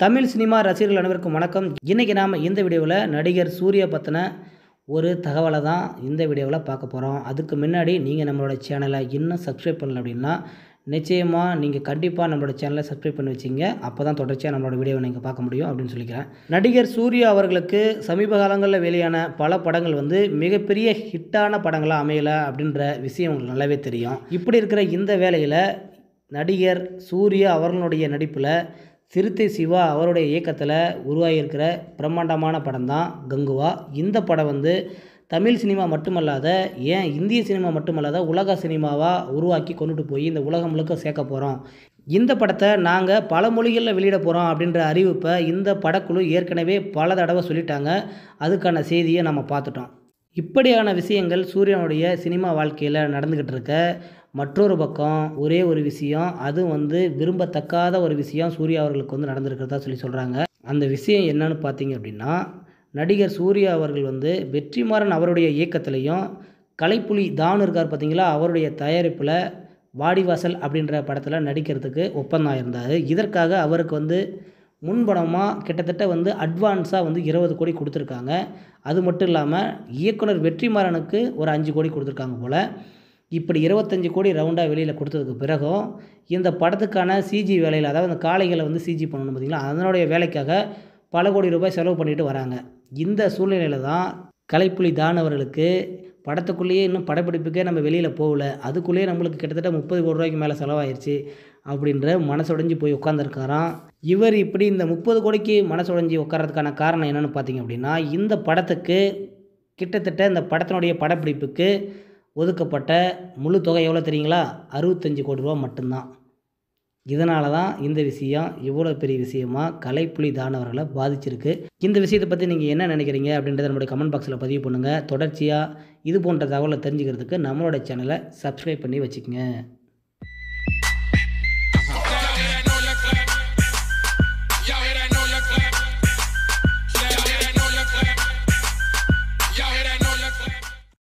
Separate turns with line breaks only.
Tamil cinema ரசிகர்கள் அனைவருக்கும் வணக்கம். இன்றைக்கி நாம் இந்த வீடியோவில் நடிகர் சூர்யா பற்றின ஒரு தகவலை தான் இந்த வீடியோவில் பார்க்க போகிறோம். அதுக்கு முன்னாடி நீங்கள் நம்மளோட சேனலை இன்னும் சப்ஸ்கிரைப் பண்ணல அப்படின்னா நிச்சயமாக நீங்கள் கண்டிப்பாக நம்மளோட சேனலை சப்ஸ்கிரைப் பண்ணி வச்சிங்க. அப்போ தான் தொடர்ச்சியாக நம்மளோட வீடியோவை நீங்கள் பார்க்க முடியும் அப்படின்னு சொல்லிக்கிறேன். நடிகர் சூர்யா அவர்களுக்கு சமீப காலங்களில் வெளியான பல படங்கள் மிகப்பெரிய ஹிட்டான படங்களாக அமையலை அப்படின்ற விஷயம் உங்களுக்கு நல்லாவே தெரியும். இப்படி இருக்கிற இந்த வேளையில் நடிகர் சூர்யா அவர்களுடைய நடிப்பில் சிறுத்தை சிவா அவருடைய இயக்கத்தில் உருவாகியிருக்கிற பிரம்மாண்டமான படம் தான் கங்குவா. இந்த படம் தமிழ் சினிமா மட்டுமல்லாத ஏன் இந்திய சினிமா மட்டுமல்லாத உலக சினிமாவாக உருவாக்கி கொண்டுட்டு போய் இந்த உலகம் முழுக்க சேர்க்க போகிறோம். இந்த படத்தை நாங்கள் பல மொழிகளில் வெளியிட போகிறோம் அப்படின்ற அறிவிப்பை இந்த படக்குழு ஏற்கனவே பல தடவை சொல்லிட்டாங்க. அதுக்கான செய்தியை நம்ம பார்த்துட்டோம். இப்படியான விஷயங்கள் சூர்யாவுடைய சினிமா வாழ்க்கையில் நடந்துக்கிட்டு இருக்க மற்றொரு பக்கம் ஒரே ஒரு விஷயம், அது விரும்பத்தக்காத ஒரு விஷயம் சூர்யா அவர்களுக்கு நடந்திருக்கிறதா சொல்கிறாங்க. அந்த விஷயம் என்னன்னு பார்த்தீங்க அப்படின்னா, நடிகர் சூர்யா அவர்கள் வெற்றிமாறன் அவருடைய இயக்கத்திலையும் கலைப்புலி தானு இருக்கார் பார்த்தீங்களா, அவருடைய தயாரிப்பில் வாடிவாசல் அப்படின்ற படத்தில் நடிக்கிறதுக்கு ஒப்பந்தம் இருந்தார். இதற்காக அவருக்கு முன்பணமாக கிட்டத்தட்ட அட்வான்ஸாக 20 கோடி கொடுத்துருக்காங்க. அது மட்டும் இல்லாமல் இயக்குனர் வெற்றிமாறனுக்கு ஒரு 5 கோடி கொடுத்துருக்காங்க போல். இப்படி 25 கோடி ரவுண்டாக வெளியில் கொடுத்ததுக்கு பிறகும் இந்த படத்துக்கான சிஜி வேலையில், அதாவது அந்த காளைகளை சிஜி பண்ணணும் பார்த்திங்களா, அதனுடைய வேலைக்காக பல கோடி ரூபாய் செலவு பண்ணிட்டு வராங்க. இந்த சூழ்நிலையில் தான் கலைப்புலி தான் அவர்களுக்கு படத்துக்குள்ளேயே இன்னும் படப்பிடிப்புக்கே நம்ம வெளியில் போகல, அதுக்குள்ளேயே நம்மளுக்கு கிட்டத்தட்ட 30 கோடி ரூபாய்க்கு மேலே செலவாயிருச்சு அப்படின்ற மனசுடைஞ்சு போய் உட்காந்துருக்காராம். இவர் இப்படி இந்த 30 கோடிக்கு மனசுடைஞ்சு உட்காரதுக்கான காரணம் என்னென்னு பார்த்தீங்க அப்படின்னா, இந்த படத்துக்கு கிட்டத்தட்ட இந்த படத்தினுடைய படப்பிடிப்புக்கு ஒதுக்கப்பட்ட முழு தொகை எவ்வளோ தெரியுங்களா? 65 கோடி ரூபா மட்டும்தான். இதனால தான் இந்த விஷயம் இவ்வளோ பெரிய விஷயமாக கலைப்புலி தான் அவர்களை பாதிச்சிருக்கு. இந்த விஷயத்தை பற்றி நீங்கள் என்ன நினைக்கிறீங்க அப்படின்றத நம்மளுடைய கமெண்ட் பாக்ஸில் பதிவு பண்ணுங்கள். தொடர்ச்சியாக இது போன்ற தகவலை தெரிஞ்சுக்கிறதுக்கு நம்மளோட சேனலை சப்ஸ்கிரைப் பண்ணி வச்சுக்கோங்க.